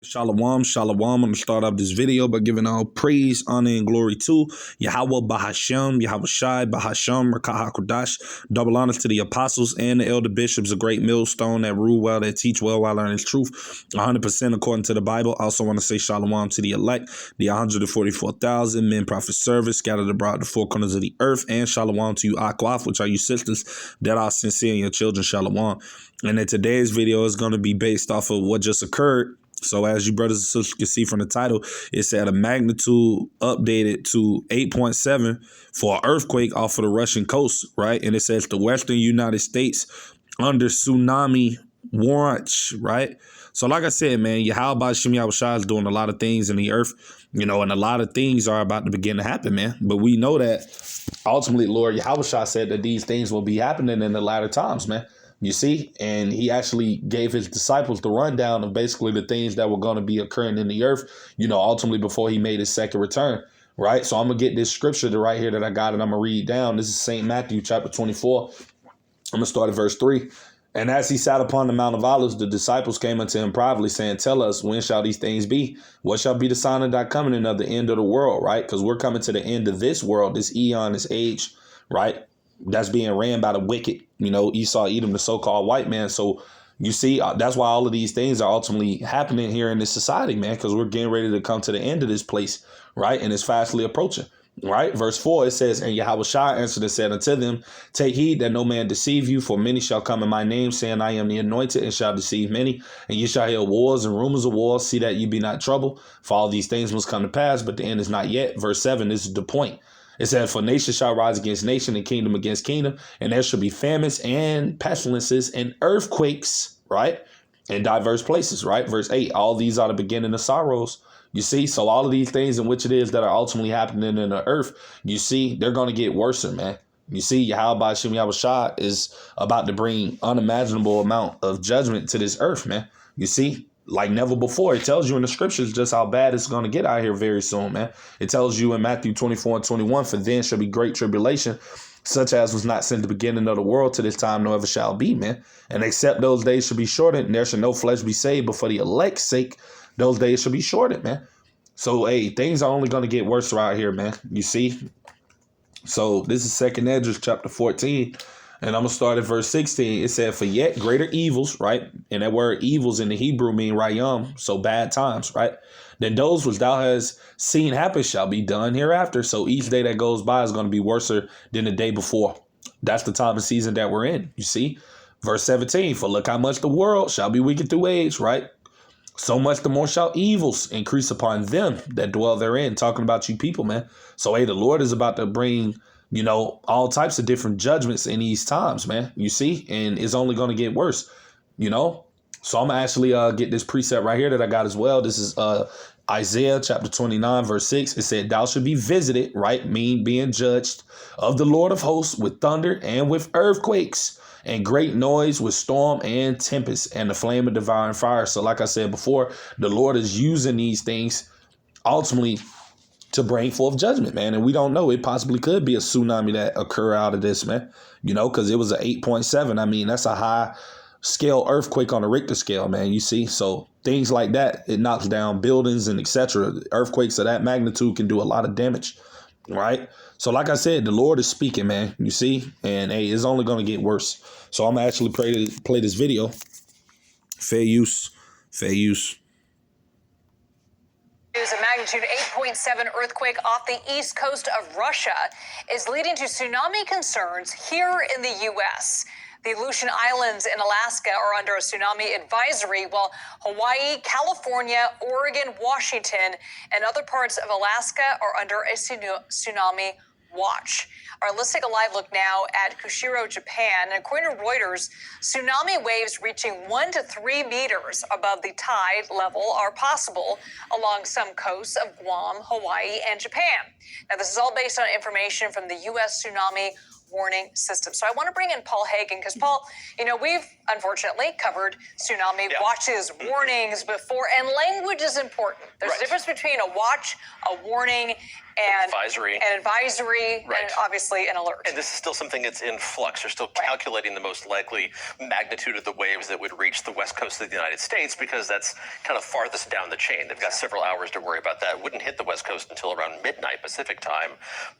Shalom, shalom. I'm going to start off this video by giving all praise, honor, and glory to Yahweh Bahashem, Yahweh Shai, Bahashem, Rakah HaKodash. Double honors to the apostles and the elder bishops, a great millstone that rule well, that teach well while learning truth, 100% according to the Bible. I also want to say shalom to the elect, the 144,000 men, prophet service, scattered abroad the four corners of the earth, and shalom to you, Akwaf, which are you sisters that are sincere, and your children, shalom. And then today's video is going to be based off of what just occurred. So as you brothers and sisters can see from the title, it's at a magnitude updated to 8.7 for an earthquake off of the Russian coast, right? And it says the western United States under tsunami watch, right? So like I said, man, Yahweh Ba'Shem Yahweh Shai is doing a lot of things in the earth, and a lot of things are about to begin to happen, man. But we know that ultimately, Lord Yahweh Shai said that these things will be happening in the latter times, man. You see, and he actually gave his disciples the rundown of basically the things that were going to be occurring in the earth, ultimately before he made his second return. Right. So I'm going to get this scripture right here that I got, and I'm going to read down. This is St. Matthew chapter 24. I'm going to start at verse 3. And as he sat upon the Mount of Olives, the disciples came unto him privately, saying, "Tell us, when shall these things be? What shall be the sign of thy coming and of the end of the world?" Right. Because we're coming to the end of this world, this eon, this age. Right. That's being ran by the wicked, Esau, Edom, the so-called white man. So you see, that's why all of these things are ultimately happening here in this society, man, because we're getting ready to come to the end of this place, right? And it's fastly approaching, right? Verse 4, it says, "And Yahweh Shai answered and said unto them, Take heed that no man deceive you, for many shall come in my name, saying, I am the anointed, and shall deceive many. And ye shall hear wars and rumors of wars. See that ye be not troubled, for all these things must come to pass, but the end is not yet." Verse 7, this is the point. It said, "For nation shall rise against nation, and kingdom against kingdom, and there shall be famines and pestilences and earthquakes," right? "In diverse places," right? Verse 8, "All these are the beginning of sorrows." You see, so all of these things in which it is that are ultimately happening in the earth, you see, they're going to get worse, man. You see, Yahweh Ba'Shem Yahweh Shai is about to bring unimaginable amount of judgment to this earth, man. You see, like never before. It tells you in the scriptures just how bad it's going to get out here very soon, man. It tells you in Matthew 24 and 21, "For then shall be great tribulation, such as was not since the beginning of the world to this time, nor ever shall be, man. And except those days shall be shortened, and there shall no flesh be saved, but for the elect's sake, those days shall be shortened," man. So, hey, things are only going to get worse right here, man. You see? So this is 2nd Esdras chapter 14. And I'm going to start at verse 16. It said, "For yet greater evils," right? And that word evils in the Hebrew mean rayam, so bad times, right? "Than those which thou hast seen happen shall be done hereafter." So each day that goes by is going to be worse than the day before. That's the time of season that we're in, you see? Verse 17, "For look how much the world shall be wicked through age," right? "So much the more shall evils increase upon them that dwell therein." Talking about you people, man. So, hey, the Lord is about to bring all types of different judgments in these times, man. You see, and it's only going to get worse, So I'm going to actually get this precept right here that I got as well. This is Isaiah chapter 29, verse 6. It said, "Thou shalt be visited," right? Mean being judged, "of the Lord of hosts with thunder and with earthquakes, and great noise with storm and tempest, and the flame of devouring fire." So like I said before, the Lord is using these things ultimately to bring forth judgment, man. And we don't know. It possibly could be a tsunami that occur out of this, man, because it was an 8.7. I mean, that's a high scale earthquake on a Richter scale, man. You see, so things like that, it knocks down buildings and etc. Earthquakes of that magnitude can do a lot of damage, right? So like I said, the Lord is speaking, man. You see, and hey, it's only going to get worse. So I'm actually play this video. Fair use. A magnitude 8.7 earthquake off the east coast of Russia is leading to tsunami concerns here in the U.S. The Aleutian Islands in Alaska are under a tsunami advisory, while Hawaii, California, Oregon, Washington, and other parts of Alaska are under a tsunami watch. All right, let's take a live look now at Kushiro, Japan. And according to Reuters, tsunami waves reaching 1 to 3 meters above the tide level are possible along some coasts of Guam, Hawaii, and Japan. Now, this is all based on information from the U.S. Tsunami warning system. So I want to bring in Paul Hagen because, Paul, we've unfortunately covered tsunami watches, warnings before, and language is important. There's a difference between a watch, a warning, and advisory, and obviously an alert. And this is still something that's in flux. They're still calculating the most likely magnitude of the waves that would reach the west coast of the United States, because that's kind of farthest down the chain. They've got several hours to worry about that. It wouldn't hit the west coast until around midnight Pacific time.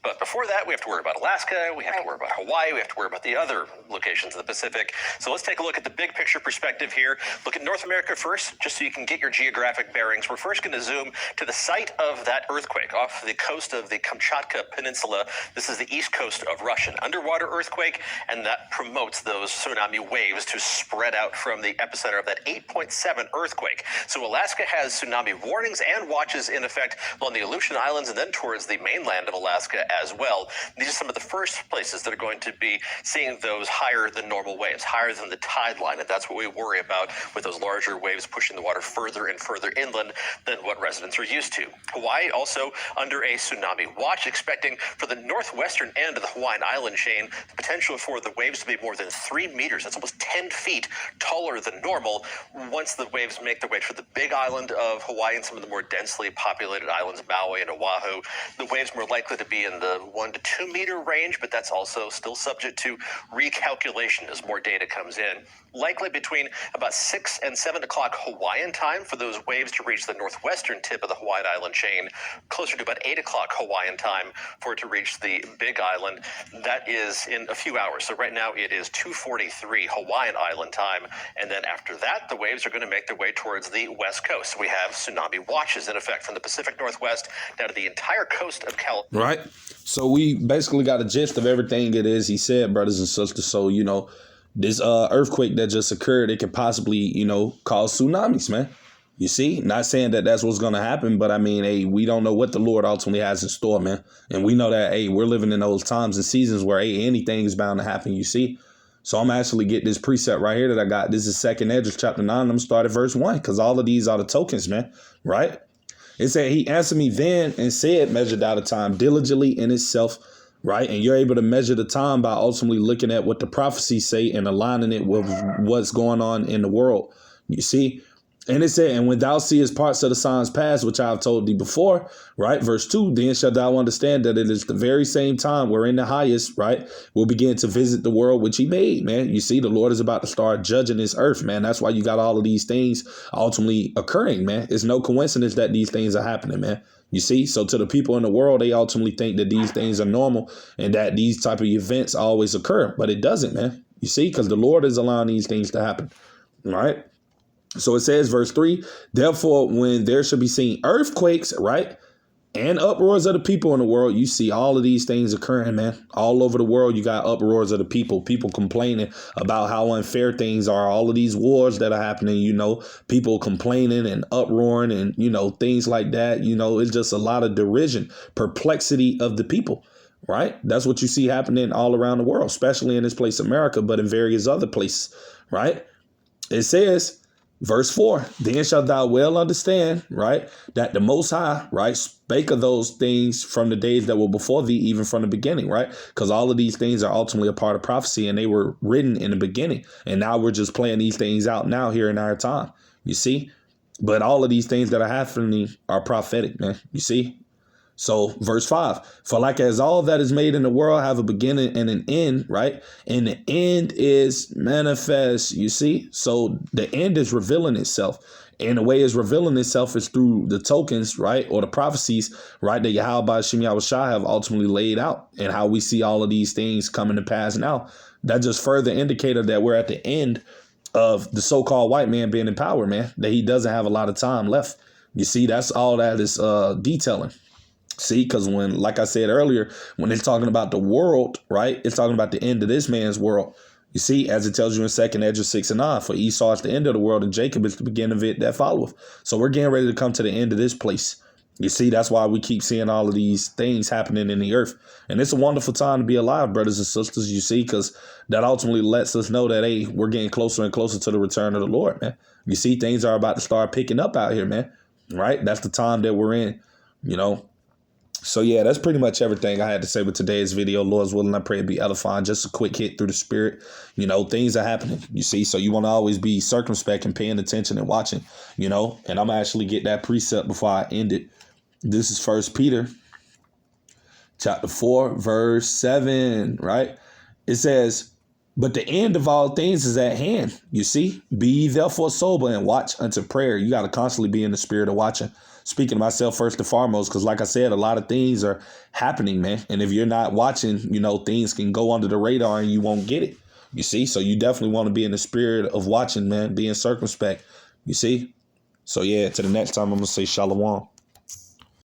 But before that, we have to worry about Alaska, we have to worry about Hawaii, we have to worry about the other locations in the Pacific. So let's take a look at the big picture perspective here. Look at North America first, just so you can get your geographic bearings. We're first going to zoom to the site of that earthquake off the coast of the Kamchatka Peninsula. This is the east coast of Russia, an underwater earthquake, and that promotes those tsunami waves to spread out from the epicenter of that 8.7 earthquake. So Alaska has tsunami warnings and watches in effect on the Aleutian Islands and then towards the mainland of Alaska as well. These are some of the first places that are going to be seeing those higher than normal waves, higher than the tide line, and that's what we worry about with those larger waves pushing the water further and further inland than what residents are used to. Hawaii also under a tsunami watch, expecting for the northwestern end of the Hawaiian island chain the potential for the waves to be more than 3 meters. That's almost 10 feet taller than normal once the waves make their way to the big island of Hawaii and some of the more densely populated islands, Maui and Oahu. The waves more likely to be in the 1 to 2 meter range, but that's also still subject to recalculation as more data comes in. Likely between about 6 and 7 o'clock Hawaiian time for those waves to reach the northwestern tip of the Hawaiian island chain, closer to about 8 o'clock Hawaiian time for it to reach the big island. That is in a few hours. So right now it is 2:43 Hawaiian island time. And then after that, the waves are going to make their way towards the west coast. We have tsunami watches in effect from the Pacific Northwest down to the entire coast of California. Right. So we basically got a gist of everything it is he said, brothers and sisters. So, this earthquake that just occurred, it could possibly, cause tsunamis, man. You see, not saying that that's what's going to happen, but I mean, hey, we don't know what the Lord ultimately has in store, man. And we know that, hey, we're living in those times and seasons where, hey, anything is bound to happen, you see. So I'm actually get this precept right here that I got. This is 2nd Esdras chapter 9. I'm going to start at verse 1 because all of these are the tokens, man. Right? It said, he answered me then and said, measure thou the time diligently in itself. Right. And you're able to measure the time by ultimately looking at what the prophecies say and aligning it with what's going on in the world. You see. And it said, and when thou seest parts of the signs pass, which I have told thee before, right? Verse 2, then shalt thou understand that it is the very same time wherein the highest, right, will begin to visit the world which he made, man. You see, the Lord is about to start judging this earth, man. That's why you got all of these things ultimately occurring, man. It's no coincidence that these things are happening, man. You see, so to the people in the world, they ultimately think that these things are normal and that these type of events always occur, but it doesn't, man. You see, because the Lord is allowing these things to happen, right? So it says, verse 3, therefore, when there shall be seen earthquakes, right, and uproars of the people in the world, you see all of these things occurring, man. All over the world, you got uproars of the people complaining about how unfair things are. All of these wars that are happening, people complaining and uproaring and, things like that. It's just a lot of derision, perplexity of the people. Right. That's what you see happening all around the world, especially in this place, America, but in various other places. Right. It says, verse 4, then shalt thou well understand, right, that the Most High, right, spake of those things from the days that were before thee, even from the beginning, right? Because all of these things are ultimately a part of prophecy and they were written in the beginning. And now we're just playing these things out now here in our time, you see? But all of these things that are happening are prophetic, man, you see? So verse 5, for like as all that is made in the world have a beginning and an end, right? And the end is manifest, you see? So the end is revealing itself. And the way it's revealing itself is through the tokens, right? Or the prophecies, right? That Yahweh Ba'ashem Yahushua have ultimately laid out and how we see all of these things coming to pass now. That's just further indicator that we're at the end of the so-called white man being in power, man, that he doesn't have a lot of time left. You see, that's all that is detailing. See, because when, like I said earlier, when it's talking about the world, right, it's talking about the end of this man's world. You see, as it tells you in 2nd Esdras 6 and 9, for Esau is the end of the world and Jacob is the beginning of it that followeth. So we're getting ready to come to the end of this place. You see, that's why we keep seeing all of these things happening in the earth. And it's a wonderful time to be alive, brothers and sisters, you see, because that ultimately lets us know that, hey, we're getting closer and closer to the return of the Lord, man. You see, things are about to start picking up out here, man. Right? That's the time that we're in, So, yeah, that's pretty much everything I had to say with today's video. Lord's willing, I pray it be edifying. Just a quick hit through the spirit. You know, things are happening, you see. So you want to always be circumspect and paying attention and watching, you know. And I'm actually get that precept before I end it. This is 1 Peter chapter 4, verse 7, right? It says, but the end of all things is at hand, you see. Be ye therefore sober and watch unto prayer. You got to constantly be in the spirit of watching. Speaking to myself first and foremost, because like I said, a lot of things are happening, man. And if you're not watching, you know, things can go under the radar and you won't get it, you see. So you definitely want to be in the spirit of watching, man, being circumspect, you see. So, yeah, to the next time, I'm going to say shalom.